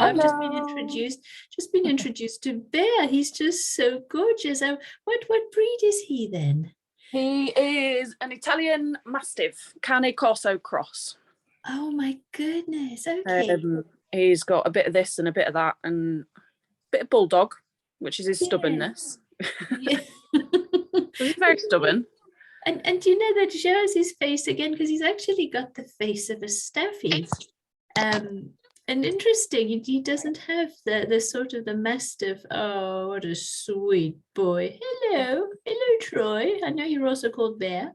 I've just Hello. been introduced to Bear. He's just so gorgeous. What breed is he then? He is an Italian Mastiff, Cane Corso cross. Oh my goodness. Okay. He's got a bit of this and a bit of that, and a bit of bulldog, which is his Yeah. stubbornness. Yeah. He's very stubborn. And do you know that shows his face again, because he's actually got the face of a staffy. And interesting, he doesn't have the sort of the mastiff. Oh, what a sweet boy. Hello, Troy. I know you're also called Bear.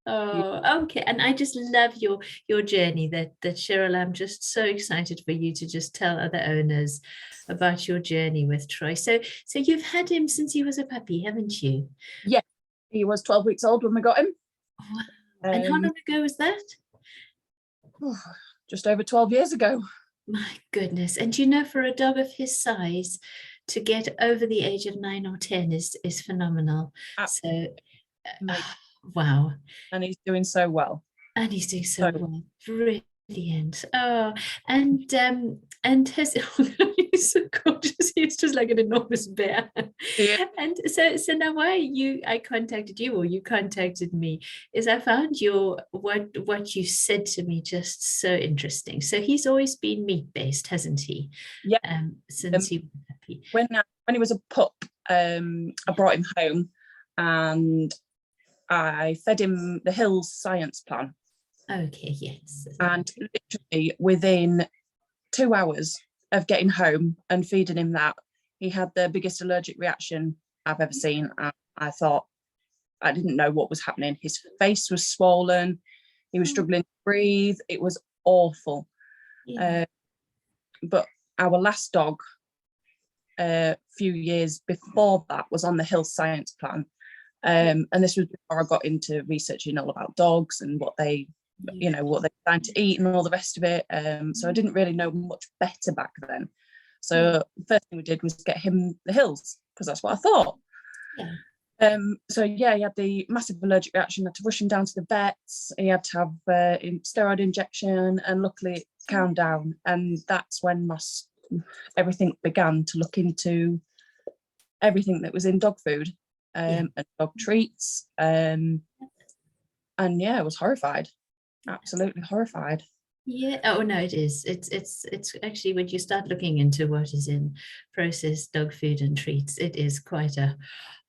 Oh, okay. And I just love your journey that Cheryl. I'm just so excited for you to just tell other owners about your journey with Troy. So you've had him since he was a puppy, haven't you? Yeah, he was 12 weeks old when we got him. Wow. And how long ago was that? Just over 12 years ago. My goodness. And you know, for a dog of his size, to get over the age of 9 or 10 is phenomenal. Absolutely. So wow. And he's doing so well. And he's doing so well. Brilliant. Oh, and his he's so gorgeous. He's just like an enormous bear. Yeah. And so now why I contacted you, or you contacted me, is I found what you said to me just so interesting. So he's always been meat-based, hasn't he? Yeah. Since he was a puppy. When he was a pup, I brought him home and I fed him the Hills science plan. Okay, yes. And literally within 2 hours of getting home and feeding him that, he had the biggest allergic reaction I've ever seen. And I thought, I didn't know what was happening. His face was swollen. He was struggling to breathe. It was awful. Yeah. But our last dog, a few years before that, was on the Hills science plan. And this was before I got into researching all about dogs and what they, what they're trying to eat and all the rest of it. So I didn't really know much better back then. So the first thing we did was get him the Hills, because that's what I thought. Yeah. So yeah, he had the massive allergic reaction. I had to rush him down to the vets. He had to have steroid injection, and luckily it calmed down. And that's when everything began to look into everything that was in dog food. And dog treats, and yeah, I was horrified, absolutely horrified. Yeah. Oh no, it is. It's actually, when you start looking into what is in processed dog food and treats, it is quite a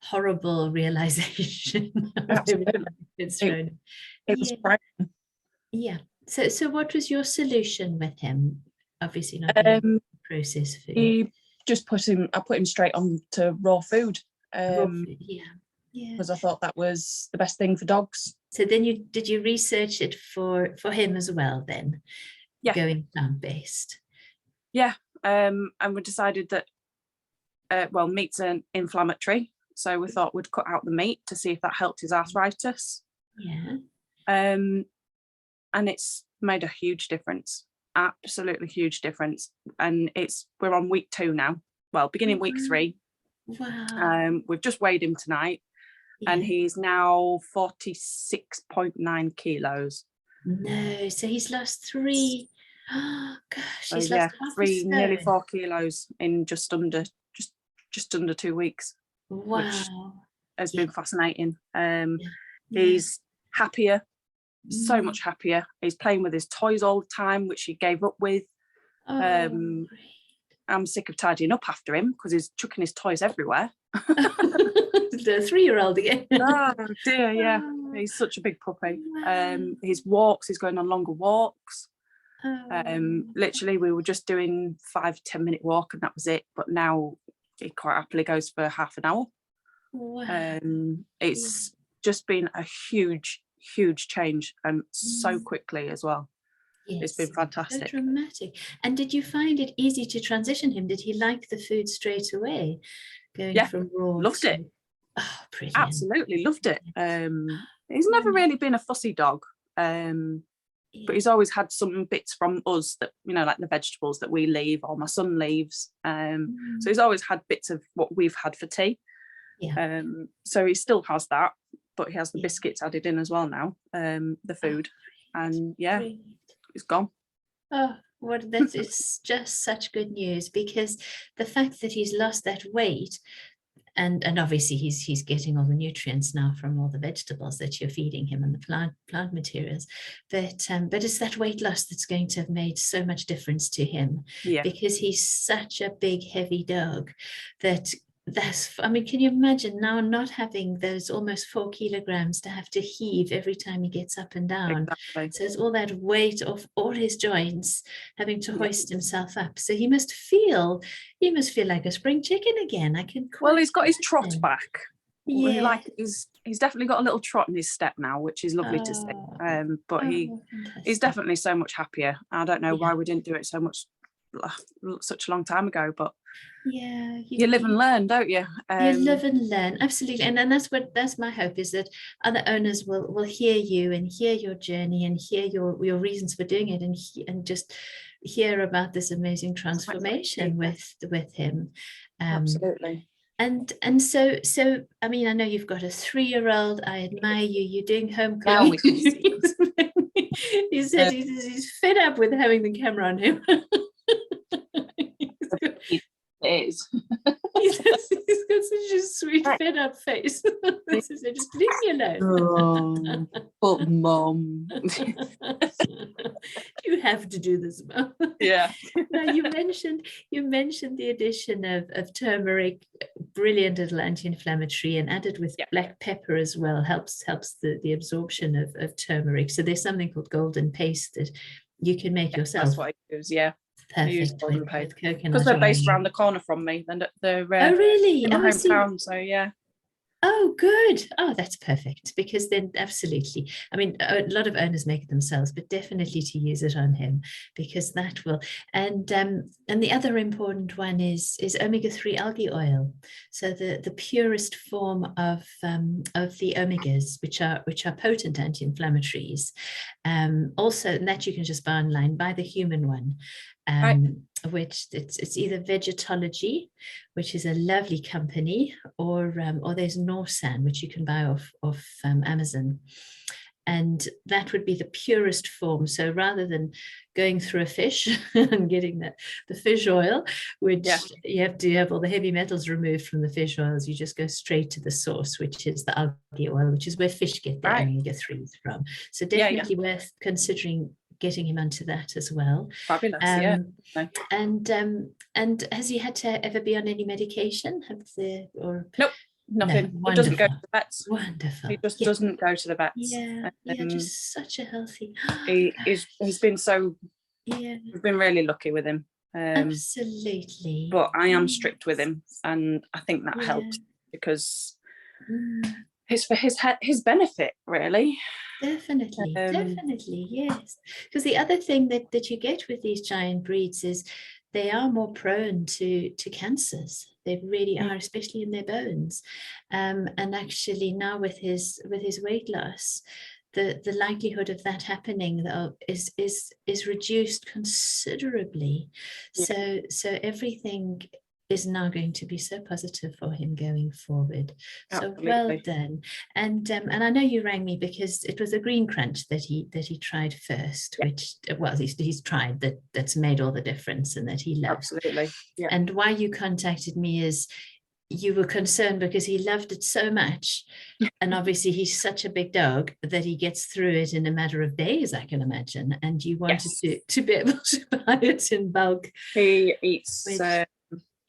horrible realization. Absolutely. It was frightening. Yeah. So what was your solution with him? Obviously not processed food. I put him straight on to raw food. Yeah. Because I thought that was the best thing for dogs. So then did you research it for him as well then? Yeah. Going plant-based. Yeah. And we decided that meat's an inflammatory, so we thought we'd cut out the meat to see if that helped his arthritis. Yeah. And it's made a huge difference. Absolutely huge difference. And we're on week 2 now. Well, beginning week 3. Wow. We've just weighed him tonight, and he's now 46.9 kilos. No, so he's lost 3. Oh gosh, he's lost half a stone. Nearly 4 kilos in just under 2 weeks. Wow. Which has been fascinating. He's happier, so much happier. He's playing with his toys all the time, which he gave up with. I'm sick of tidying up after him because he's chucking his toys everywhere. The 3-year-old again. Oh dear, yeah. He's such a big puppy. His walks, he's going on longer walks. Literally, we were just doing 5-10 minute walk and that was it. But now he quite happily goes for half an hour. Wow. It's just been a huge change, and so quickly as well. Yes, it's been fantastic. So dramatic. And did you find it easy to transition him? Did he like the food straight away? Going from raw loved it. Oh, brilliant. Absolutely loved it. He's never really been a fussy dog. But he's always had some bits from us that, like the vegetables that we leave or my son leaves. So he's always had bits of what we've had for tea. Yeah. So he still has that, but he has the biscuits added in as well now, the food. And it's gone. Oh, what that is just such good news, because the fact that he's lost that weight, and obviously he's getting all the nutrients now from all the vegetables that you're feeding him and the plant materials, but it's that weight loss that's going to have made so much difference to him, because he's such a big heavy dog that I mean, can you imagine now not having those almost 4 kilograms to have to heave every time he gets up and down? Exactly. So it's all that weight off all his joints, having to hoist himself up. So he must feel like a spring chicken again. I can. Well, he's got his trot back. Yeah. Like he's definitely got a little trot in his step now, which is lovely to see. But he's definitely so much happier. I don't know why we didn't do it such a long time ago, but you live and learn, don't you? You live and learn, absolutely. And that's my hope, is that other owners will hear you and hear your journey and hear your reasons for doing it, and just hear about this amazing transformation with him. Absolutely. And so I mean, I know you've got a 3-year-old. I admire you. You're doing home cooking. He said he's fed up with having the camera on him. It is. He's got such a sweet, fed up face. Just leave me alone. But Mum, you have to do this, Mum. Yeah. Now you mentioned the addition of turmeric, brilliant little anti-inflammatory, and added with black pepper as well helps the absorption of turmeric. So there's something called golden paste that you can make yourself. That's what I use. Yeah. Perfect with coconut, because they're based around the corner from me. They're oh really? in my hometown, so yeah. Oh, good. Oh, that's perfect, because then absolutely. I mean, a lot of owners make it themselves, but definitely to use it on him, because that will. And the other important one is omega-3 algae oil. So the purest form of the omegas, which are potent anti-inflammatories. Also, and that you can just buy online. Buy the human one. Which it's either Vegetology, which is a lovely company, or there's Norsan, which you can buy off Amazon, and that would be the purest form. So rather than going through a fish and getting the fish oil, which you have to have all the heavy metals removed from the fish oils, you just go straight to the source, which is the algae oil, which is where fish get their omega-3s from. So definitely worth considering getting him onto that as well. Fabulous, And has he had to ever be on any medication? Nope, nothing. No, he doesn't go to the vets. Wonderful. He just doesn't go to the vets. Just such a healthy. He's been so. We've been really lucky with him. Absolutely. But I am strict with him, and I think that helps, because it's for his benefit, really. Definitely, yes. Because the other thing that you get with these giant breeds is they are more prone to cancers. They really are, especially in their bones. And actually now with his weight loss, the likelihood of that happening though is reduced considerably. So everything is now going to be so positive for him going forward. Absolutely. So well done. And I know you rang me because it was a green crunch that he tried first, which he's tried, that's made all the difference and that he loves. Absolutely. Yeah. And why you contacted me is you were concerned because he loved it so much. And obviously he's such a big dog that he gets through it in a matter of days, I can imagine. And you wanted to be able to buy it in bulk. He eats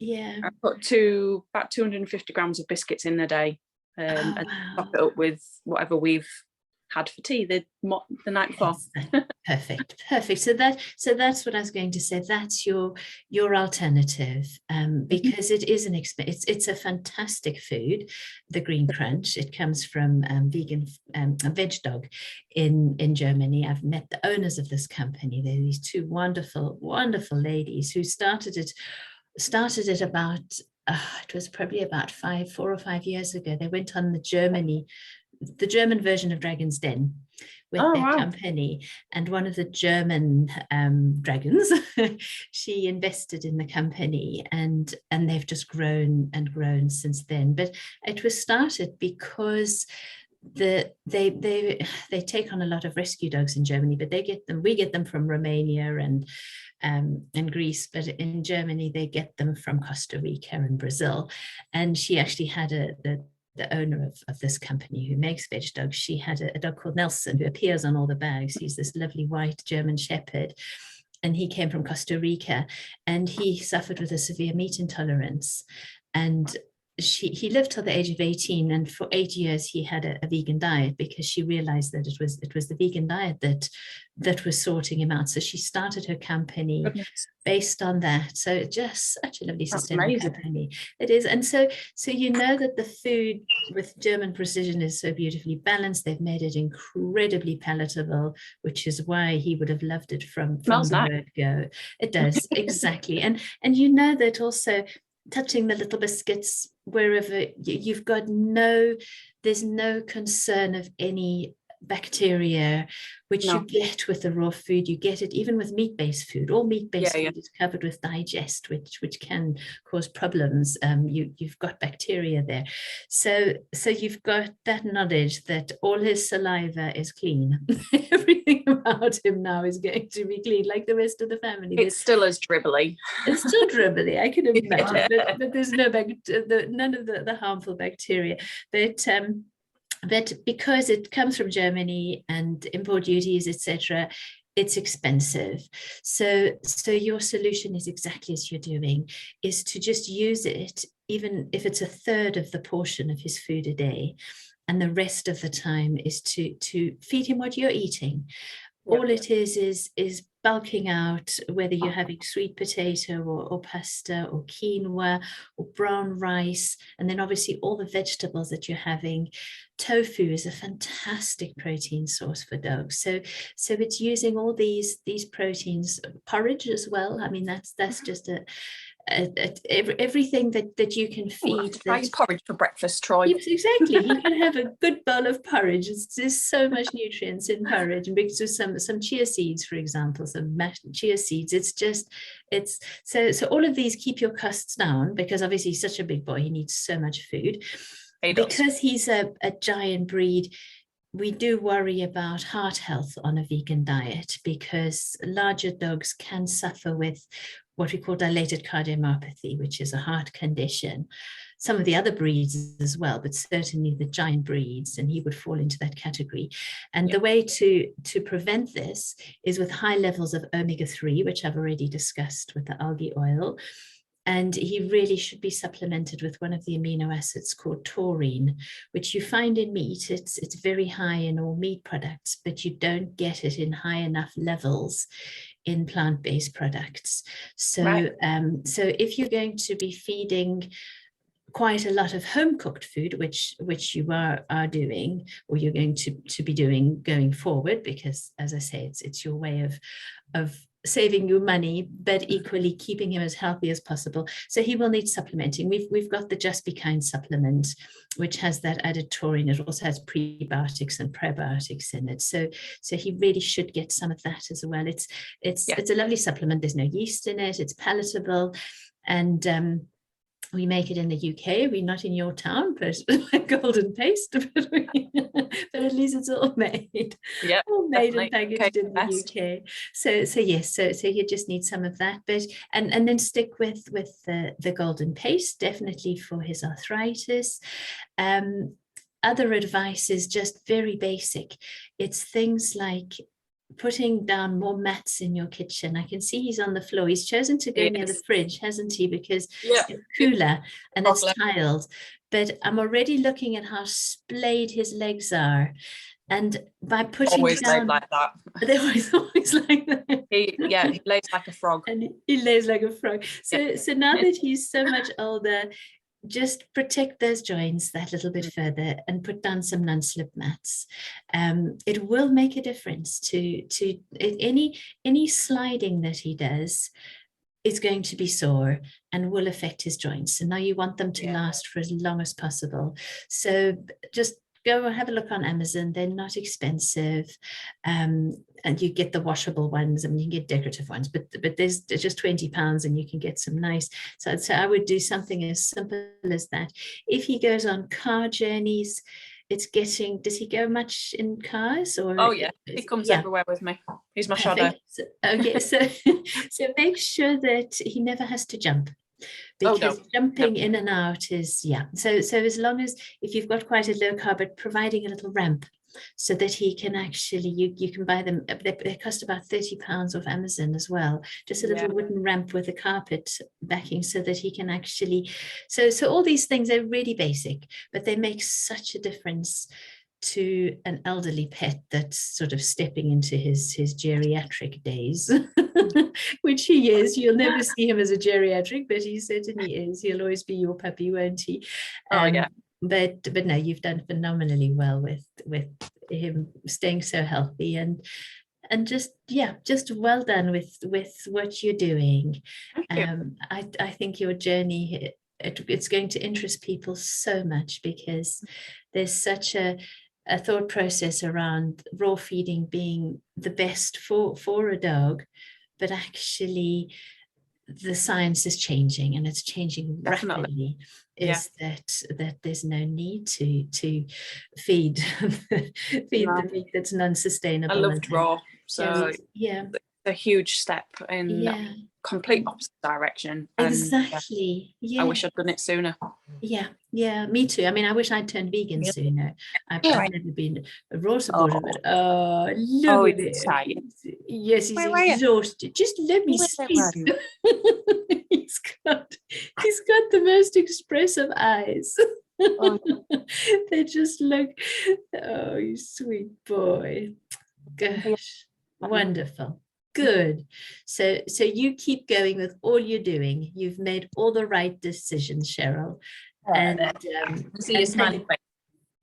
I put about 250 grams of biscuits in a day, and top it up with whatever we've had for tea the night before. Perfect. So that's what I was going to say. That's your alternative, because it is it's a fantastic food. The Green Crunch. It comes from vegan veg dog in Germany. I've met the owners of this company. They're these two wonderful ladies who started it about it was probably about 4 or 5 years ago. They went on the German version of Dragon's Den with their company, and one of the German dragons she invested in the company, and they've just grown and grown since then. But it was started because they take on a lot of rescue dogs in Germany, but we get them from Romania and Greece, but in Germany they get them from Costa Rica and Brazil. And she actually had the owner of this company who makes veg dogs. She had a dog called Nelson who appears on all the bags. He's this lovely white German Shepherd, and he came from Costa Rica, and he suffered with a severe meat intolerance. And he lived till the age of 18, and for 8 years he had a vegan diet, because she realized that it was the vegan diet that was sorting him out. So she started her company based on that. So just such a lovely sustainable company it is. And so you know that the food with German precision is so beautifully balanced. They've made it incredibly palatable, which is why he would have loved it from the word go. It does, exactly. And you know that also touching the little biscuits wherever you've got there's no concern of any bacteria, which you get with the raw food. You get it even with meat-based food. All meat-based food is covered with digest, which can cause problems. You've got bacteria there. So you've got that knowledge that all his saliva is clean. Everything about him now is going to be clean, like the rest of the family. It's still as dribbly. It's still dribbly, I can imagine, but there's none of the harmful bacteria. But because it comes from Germany and import duties, etc., it's expensive. So your solution is exactly as you're doing, is to just use it, even if it's a third of the portion of his food a day, and the rest of the time is to feed him what you're eating. All it is bulking out, whether you're having sweet potato or pasta or quinoa or brown rice, and then obviously all the vegetables that you're having. Tofu is a fantastic protein source for dogs. So it's using all these proteins. Porridge as well. I mean, that's just everything that you can feed. Try porridge for breakfast, Troy. Exactly. You can have a good bowl of porridge. There's so much nutrients in porridge, and because of some chia seeds, for example, some mashed chia seeds. So all of these keep your costs down, because obviously he's such a big boy, he needs so much food. Because he's a giant breed, we do worry about heart health on a vegan diet, because larger dogs can suffer with what we call dilated cardiomyopathy, which is a heart condition. Some of the other breeds as well, but certainly the giant breeds, and he would fall into that category. And the way to prevent this is with high levels of omega-3, which I've already discussed with the algae oil. And he really should be supplemented with one of the amino acids called taurine, which you find in meat. It's very high in all meat products, but you don't get it in high enough levels in plant-based products. So, so if you're going to be feeding quite a lot of home-cooked food, which you are doing, or you're going to be doing going forward, because as I say, it's your way of saving you money, but equally keeping him as healthy as possible. So he will need supplementing. We've got the Just Be Kind supplement, which has that added taurine. It also has prebiotics and probiotics in it. So he really should get some of that as well. It's a lovely supplement. There's no yeast in it. It's palatable, and we make it in the UK. We're not in your town, but like golden paste. But at least it's all made. Yeah, all made and packaged in the UK. So yes, so you just need some of that. But and then stick with the golden paste, definitely for his arthritis. Other advice is just very basic. It's things like putting down more mats in your kitchen. I can see he's on the floor. He's chosen to go near the fridge, hasn't he? Because it's cooler and it's tiled. But I'm already looking at how splayed his legs are. And by putting always down... like that. They're always like that. He lays like a frog. And he lays like a frog. So now that he's so much older, just protect those joints that little bit further and put down some non-slip mats. It will make a difference to any sliding that he does is going to be sore and will affect his joints. And now you want them to last for as long as possible. So just go and have a look on Amazon. They're not expensive. And you get the washable ones. I mean, you can get decorative ones, but there's just £20 and you can get some nice. So I would do something as simple as that. If he goes on car journeys, it's getting, does he go much in cars or? Oh yeah, he comes everywhere with me. He's my shadow. So, okay, so so make sure that he never has to jump, because jumping in and out is, so as long as, if you've got quite a low carb, but providing a little ramp so that he can actually, you can buy them, they cost about £30 off Amazon as well, just a little wooden ramp with a carpet backing so that he can actually, so all these things are really basic, but they make such a difference to an elderly pet that's sort of stepping into his geriatric days, which he is. You'll never see him as a geriatric, but he certainly is. He'll always be your puppy, won't he? But no, you've done phenomenally well with him staying so healthy, and just well done with what you're doing. I think your journey, it's going to interest people so much, because there's such a thought process around raw feeding being the best for a dog, but actually the science is changing, and it's changing rapidly. That there's no need to feed the meat that's non-sustainable. I loved raw, so a huge step in that complete opposite direction. Exactly. I wish I'd done it sooner. Yeah, me too. I mean, I wish I'd turned vegan sooner. I've never been a raw supporter, but look at it. Yes, he's exhausted. Just let me sleep. He's got the most expressive eyes. They just look, oh, you sweet boy. Gosh, wonderful. Good. So you keep going with all you're doing. You've made all the right decisions, Cheryl. And see his smiley face.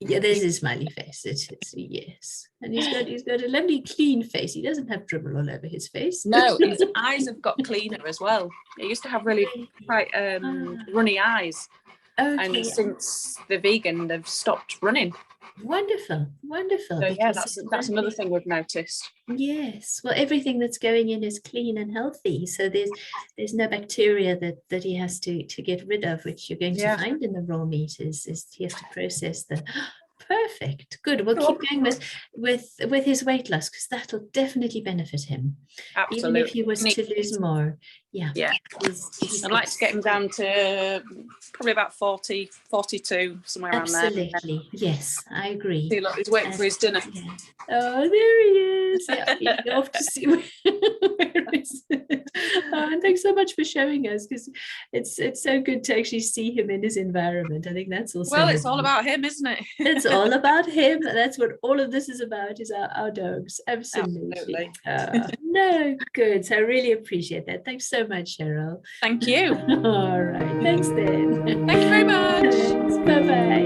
Yeah, there's his smiley face. It's yes. And he's got a lovely clean face. He doesn't have dribble all over his face. No, his eyes have got cleaner as well. He used to have really quite runny eyes. And since the vegan, they've stopped running. Wonderful. So that's another thing we've noticed. Yes, well, everything that's going in is clean and healthy, so there's no bacteria that he has to get rid of, which you're going to find in the raw meat. Is he has to process the perfect. Good. We'll keep going with his weight loss, because that'll definitely benefit him. Absolutely. Even if he was to lose more. Yeah. I'd like to get him down to probably about 40, 42, somewhere around there. Absolutely. Yes, I agree. See, look, he's waiting for his dinner. Yeah. Oh, there he is. Yeah, he's off to see where is it? And thanks so much for showing us, because it's so good to actually see him in his environment. I think that's also it's all about him, isn't it? It's all about him. That's what all of this is about, is our dogs. Absolutely. No, good. So I really appreciate that. Thanks so much, Cheryl. Thank you. All right. Thanks then. Thank you very much. Bye-bye.